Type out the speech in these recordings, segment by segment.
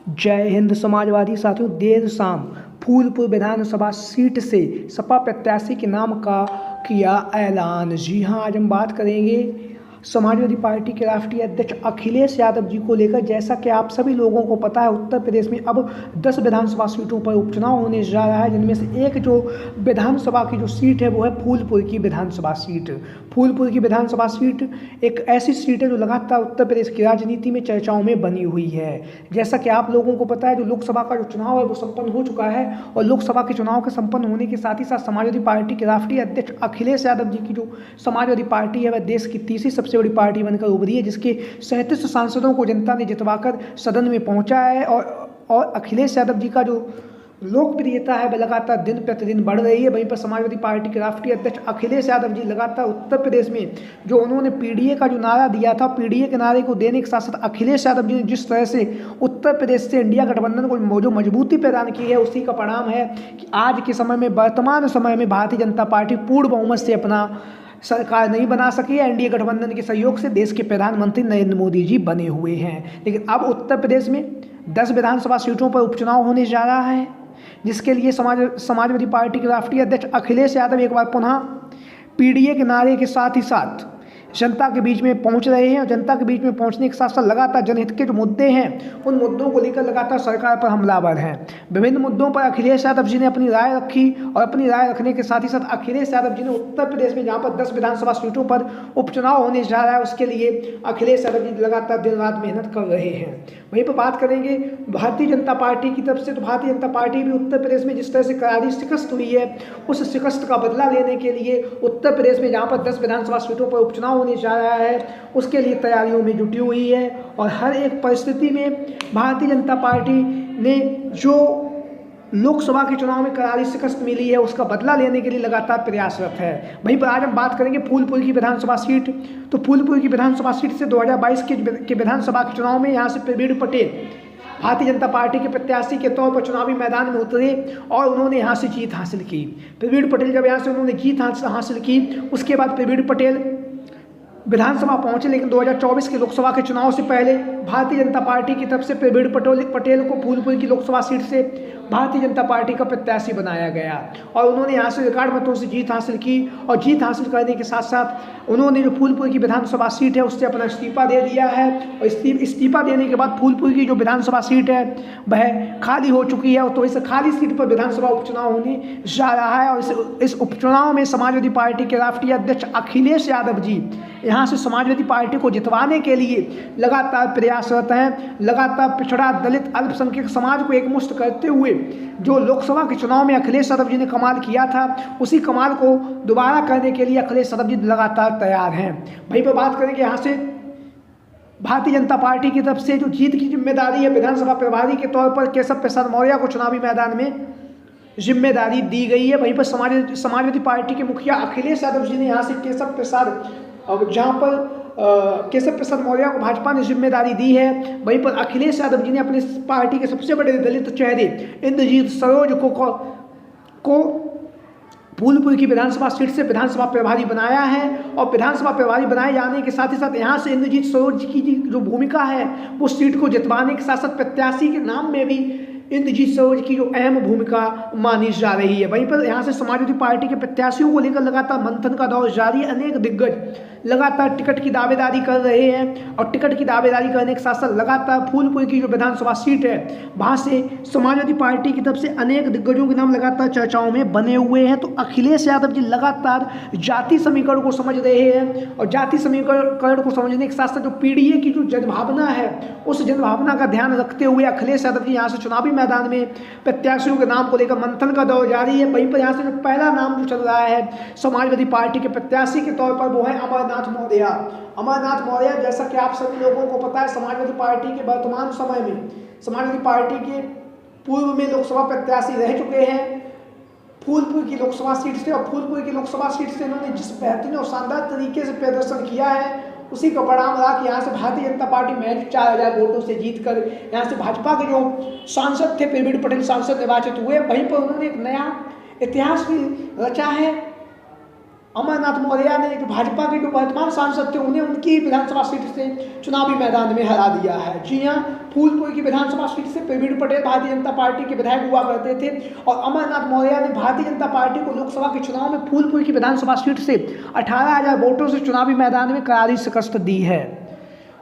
जय हिंद समाजवादी साथियों, देर शाम फूलपुर विधानसभा सीट से सपा प्रत्याशी के नाम का किया ऐलान। जी हां, आज हम बात करेंगे समाजवादी पार्टी के राष्ट्रीय अध्यक्ष अखिलेश यादव जी को लेकर। जैसा कि आप सभी लोगों को पता है, उत्तर प्रदेश में अब 10 विधानसभा सीटों पर उपचुनाव होने जा रहा है, जिनमें से एक जो विधानसभा की जो सीट है वो है फूलपुर की विधानसभा सीट। फूलपुर की विधानसभा सीट एक ऐसी सीट है जो लगातार उत्तर प्रदेश की राजनीति में चर्चाओं में बनी हुई है। जैसा कि आप लोगों को पता है, जो लोकसभा का जो चुनाव है वो संपन्न हो चुका है, और लोकसभा के चुनाव के संपन्न होने के साथ ही साथ समाजवादी पार्टी के राष्ट्रीय अध्यक्ष अखिलेश यादव जी की जो समाजवादी पार्टी है वह देश की तीसरी सबसे बड़ी पार्टी बनकर उभरी है, जिसके 37 सांसदों को जनता ने जितवाकर सदन में पहुंचा है। और अखिलेश यादव जी का जो लोकप्रियता है वह लगातार दिन प्रतिदिन बढ़ रही है। वहीं पर समाजवादी पार्टी के राष्ट्रीय अध्यक्ष अखिलेश यादव जी लगातार उत्तर प्रदेश में जो उन्होंने पीडीए का जो नारा दिया था, पीडीए के नारे को देने के साथ साथ अखिलेश यादव जी ने जिस तरह से उत्तर प्रदेश से इंडिया गठबंधन को जो मजबूती प्रदान की है, उसी का परिणाम है कि आज के समय में, वर्तमान समय में भारतीय जनता पार्टी पूर्ण बहुमत से अपना सरकार नहीं बना सकी है। एनडीए गठबंधन के सहयोग से देश के प्रधानमंत्री नरेंद्र मोदी जी बने हुए हैं। लेकिन अब उत्तर प्रदेश में 10 विधानसभा सीटों पर उपचुनाव होने जा रहा है, जिसके लिए समाजवादी पार्टी के राष्ट्रीय अध्यक्ष अखिलेश यादव एक बार पुनः पीडीए के नारे के साथ ही साथ जनता के बीच में पहुंच रहे हैं। और जनता के बीच में पहुंचने के साथ साथ लगातार जनहित के जो मुद्दे हैं, उन मुद्दों को लेकर लगातार सरकार पर हमलावर हैं। विभिन्न मुद्दों पर अखिलेश यादव जी ने अपनी राय रखी, और अपनी राय रखने के साथ ही साथ अखिलेश यादव जी ने उत्तर प्रदेश में जहां पर 10 विधानसभा सीटों पर उपचुनाव होने जा रहा है, उसके लिए अखिलेश यादव जी लगातार दिन रात मेहनत कर रहे हैं। वहीं पर बात करेंगे भारतीय जनता पार्टी की तरफ से, तो भारतीय जनता पार्टी भी उत्तर प्रदेश में जिस तरह से करारी शिकस्त हुई है, उस शिकस्त का बदला लेने के लिए उत्तर प्रदेश में जहां पर 10 विधानसभा सीटों पर उपचुनाव होने जा रहा है, उसके लिए तैयारियों में जुटी हुई है। और हर एक परिस्थिति में भारतीय जनता पार्टी ने जो लोकसभा के चुनाव में करारी शिकस्त मिली है, उसका बदला लेने के लिए लगातार प्रयासरत है। वहीं पर आज हम बात करेंगे फूलपुर की विधानसभा सीट। तो फूलपुर की विधानसभा सीट से 2022 के विधानसभा के चुनाव में यहाँ से प्रवीण पटेल भारतीय जनता पार्टी के प्रत्याशी के तौर पर चुनावी मैदान में उतरे, और उन्होंने यहाँ से जीत हासिल की। प्रवीण पटेल जब यहाँ से उन्होंने जीत हासिल की, उसके बाद प्रवीण पटेल विधानसभा पहुंचे। लेकिन 2024 के लोकसभा के चुनाव से पहले भारतीय जनता पार्टी की तरफ से प्रवीण पटेल को फूलपुर की लोकसभा सीट से भारतीय जनता पार्टी का प्रत्याशी बनाया गया, और उन्होंने यहाँ से रिकॉर्ड मतों से जीत हासिल की। और जीत हासिल करने के साथ साथ उन्होंने जो फूलपुर की विधानसभा सीट है उससे अपना इस्तीफा दे दिया है। और इस्तीफा देने के बाद फूलपुर की जो विधानसभा सीट है वह खाली हो चुकी है। तो इस खाली सीट पर विधानसभा उपचुनाव होने जा रहा है, और इस उपचुनाव में समाजवादी पार्टी के राष्ट्रीय अध्यक्ष अखिलेश यादव जी यहाँ से समाजवादी पार्टी को जितवाने के लिए लगातार प्रयासरत हैं। लगातार पिछड़ा, दलित, अल्पसंख्यक समाज को एकमुश्त करते हुए जो लोकसभा के चुनाव में अखिलेश यादव जी ने कमाल किया था, उसी कमाल को दोबारा करने के लिए अखिलेश यादव जी लगातार तैयार हैं। वहीं पर बात करेंगे यहाँ से भारतीय जनता पार्टी की तरफ से जो जीत की जिम्मेदारी है, विधानसभा प्रभारी के तौर पर केशव प्रसाद मौर्य को चुनावी मैदान में जिम्मेदारी दी गई है। वहीं पर समाजवादी पार्टी के मुखिया अखिलेश यादव जी ने यहाँ से केशव प्रसाद मौर्य को भाजपा ने जिम्मेदारी दी है, वहीं पर अखिलेश यादव जी ने अपनी पार्टी के सबसे बड़े दलित चेहरे इंद्रजीत सरोज को फूलपुर की विधानसभा सीट से विधानसभा प्रभारी बनाया है। और विधानसभा प्रभारी बनाए जाने के साथ ही साथ यहाँ से इंद्रजीत सरोज की जो भूमिका है, वो सीट को जितवाने के साथ साथ प्रत्याशी के नाम में भी इंद्रजीत सरोज की जो अहम भूमिका मानी जा रही है। वहीं पर यहाँ से समाजवादी पार्टी के प्रत्याशियों को लेकर लगातार मंथन का दौर जारी है। अनेक दिग्गज लगातार टिकट की दावेदारी कर रहे हैं, और टिकट की दावेदारी करने के साथ साथ लगातार फूलपुर की जो विधानसभा सीट है, वहाँ से समाजवादी पार्टी की तरफ से अनेक दिग्गजों के नाम लगातार चर्चाओं में बने हुए हैं। तो अखिलेश यादव जी लगातार जाति समीकरण को समझ रहे हैं, और जाति समीकरण को समझने के साथ साथ जो पीडीए की जो जनभावना है, उस जनभावना का ध्यान रखते हुए अखिलेश यादव जी यहाँ से चुनावी मैदान में प्रत्याशियों के नाम को लेकर मंथन का दौर जारी है। वहीं पर यहाँ से जो पहला नाम जो चल रहा है समाजवादी पार्टी के प्रत्याशी के तौर पर, वो है अमरनाथ मौर्य। जैसा कि आप सभी लोगों को पता है, समाजवादी पार्टी के वर्तमान समय में, समाजवादी पार्टी के पूर्व में लोकसभा प्रत्याशी रह चुके हैं फूलपुर की लोकसभा सीट से। और फूलपुर की लोकसभा सीट से इन्होंने जिस बेहतरीन और शानदार तरीके से प्रदर्शन किया है, उसी का परिणाम रहा कि यहाँ से भारतीय जनता पार्टी महज 4000 वोटों से जीतकर यहाँ से भाजपा के जो सांसद थे प्रवीण पटेल सांसद निर्वाचित हुए। वहीं पर उन्होंने एक नया इतिहास भी रचा है। अमरनाथ मौर्य ने भाजपा के जो वर्तमान सांसद थे उन्हें उनकी विधानसभा सीट से चुनावी मैदान में हरा दिया है। जी हाँ, फूलपुर की विधानसभा सीट से प्रवीण पटेल भारतीय जनता पार्टी के विधायक हुआ करते थे और अमरनाथ मौर्य ने भारतीय जनता पार्टी को लोकसभा के चुनाव में फूलपुर की विधानसभा सीट से 18,000 वोटों से चुनावी मैदान में करारी शिकस्त दी है।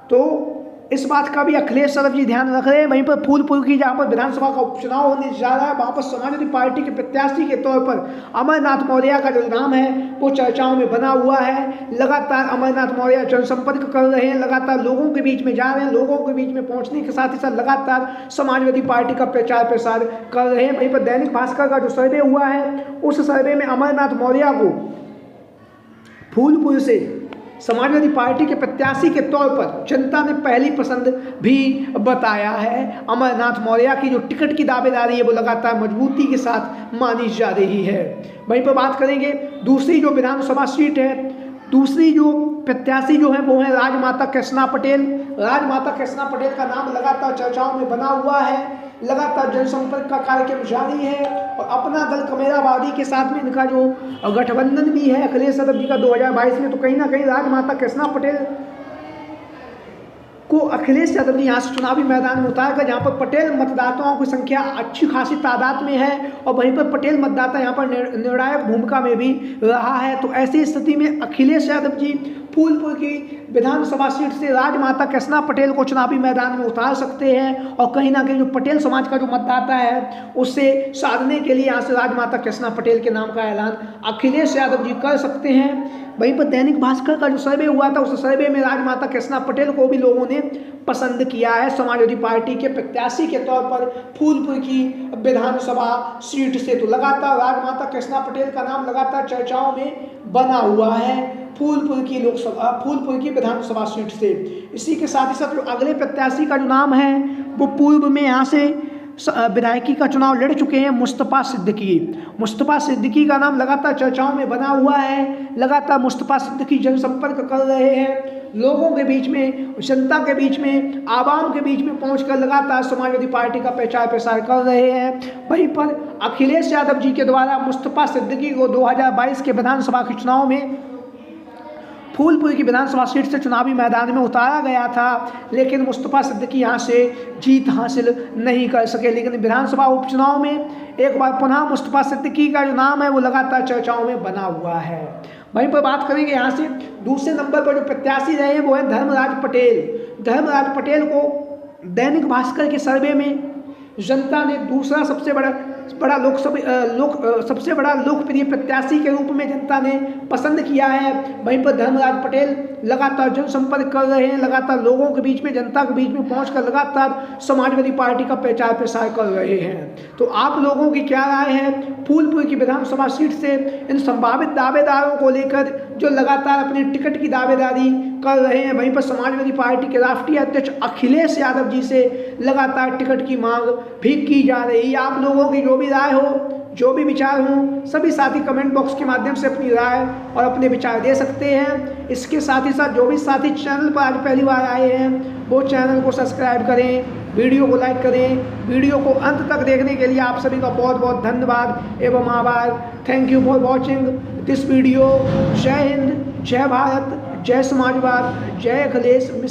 तो इस बात का भी अखिलेश यादव जी ध्यान रख रहे हैं। वहीं पर फूलपुर की जहां पर विधानसभा का उपचुनाव होने जा रहा है वहां पर समाजवादी पार्टी के प्रत्याशी के तौर पर अमरनाथ मौर्य का जो नाम है वो चर्चाओं में बना हुआ है। लगातार अमरनाथ मौर्य जनसंपर्क कर रहे हैं, लगातार लोगों के बीच में जा रहे हैं, लोगों के बीच में पहुंचने के साथ ही साथ लगातार समाजवादी पार्टी का प्रचार प्रसार कर रहे हैं। वहीं पर दैनिक भास्कर का जो सर्वे हुआ है उस सर्वे में अमरनाथ मौर्य को फूलपुर से समाजवादी पार्टी के प्रत्याशी के तौर पर जनता ने पहली पसंद भी बताया है। अमरनाथ मौर्य की जो टिकट की दावेदारी है वो लगातार मजबूती के साथ मानी जा रही है। वहीं पर बात करेंगे दूसरी जो विधानसभा सीट है, दूसरी जो प्रत्याशी जो है वो है राजमाता कृष्णा पटेल। राजमाता कृष्णा पटेल का नाम लगातार चर्चाओं में बना हुआ है, लगातार जनसंपर्क का कार्यक्रम जारी है और अपना दल कमेरावादी के साथ में इनका जो गठबंधन भी है अखिलेश यादव जी का 2022 में, तो कहीं ना कहीं राजमाता कृष्णा पटेल को अखिलेश यादव जी यहाँ से चुनावी मैदान में उतारकर, जहाँ पर पटेल मतदाताओं की संख्या अच्छी खासी तादाद में है और वहीं पर पटेल मतदाता यहाँ पर निर्णायक भूमिका में भी रहा है। तो ऐसी स्थिति में अखिलेश यादव जी फूलपुर की विधानसभा सीट से राजमाता कृष्णा पटेल को चुनावी मैदान में उतार सकते हैं और कहीं ना कहीं जो पटेल समाज का जो मतदाता है उससे साधने के लिए यहाँ से राजमाता कृष्णा पटेल के नाम का ऐलान अखिलेश यादव जी कर सकते हैं। वहीं पर दैनिक भास्कर का जो सर्वे हुआ था उस सर्वे में राजमाता कृष्णा पटेल को भी लोगों ने पसंद किया है समाजवादी पार्टी के प्रत्याशी के तौर पर फूलपुर की विधानसभा सीट से। तो लगातार राजमाता कृष्णा पटेल का नाम लगातार चर्चाओं में बना हुआ है फूलपुर की विधानसभा सीट से। इसी के साथ ही साथ जो अगले प्रत्याशी का जो नाम है वो पूर्व में यहाँ से विधायकी का चुनाव लड़ चुके हैं मुस्तफ़ा सिद्दीकी। मुस्तफ़ा सिद्दीकी का नाम लगातार चर्चाओं में बना हुआ है, लगातार मुस्तफ़ा सिद्दीकी जनसंपर्क कर रहे हैं, लोगों के बीच में, जनता के बीच में, आवाम के बीच में पहुंचकर लगातार समाजवादी पार्टी का प्रचार प्रसार कर रहे हैं। वहीं पर अखिलेश यादव जी के द्वारा मुस्तफ़ा सिद्दीकी को 2022 के विधानसभा के चुनाव में फूलपुर की विधानसभा सीट से चुनावी मैदान में उतारा गया था, लेकिन मुस्तफ़ा सिद्दीकी यहाँ से जीत हासिल नहीं कर सके। लेकिन विधानसभा उपचुनाव में एक बार पुनः मुस्तफ़ा सिद्दीकी का जो नाम है वो लगातार चर्चाओं में बना हुआ है। वहीं पर बात करेंगे यहाँ से दूसरे नंबर पर जो प्रत्याशी रहे हैं वो है धर्मराज पटेल। धर्मराज पटेल को दैनिक भास्कर के सर्वे में जनता ने दूसरा सबसे बड़ा लोकप्रिय प्रत्याशी के रूप में जनता ने पसंद किया है। वहीं पर धर्मराज पटेल लगातार जनसंपर्क कर रहे हैं, लगातार लोगों के बीच में, जनता के बीच में पहुंचकर लगातार समाजवादी पार्टी का प्रचार प्रसार कर रहे हैं। तो आप लोगों की क्या राय है फूलपुर की विधानसभा सीट से इन संभावित दावेदारों को लेकर जो लगातार अपनी टिकट की दावेदारी कर रहे हैं? वहीं पर समाजवादी पार्टी के राष्ट्रीय अध्यक्ष अखिलेश यादव जी से लगातार टिकट की मांग भी की जा रही है। आप लोगों की जो भी राय हो, जो भी विचार हों, सभी साथी कमेंट बॉक्स के माध्यम से अपनी राय और अपने विचार दे सकते हैं। इसके साथ ही साथ जो भी साथी चैनल पर आज पहली बार आए हैं वो चैनल को सब्सक्राइब करें, वीडियो को लाइक करें। वीडियो को अंत तक देखने के लिए आप सभी का बहुत बहुत धन्यवाद एवं आभार। Thank you for watching this video. जय हिंद, जय भारत, जय समाजवाद, जय अखिलेश मिशन।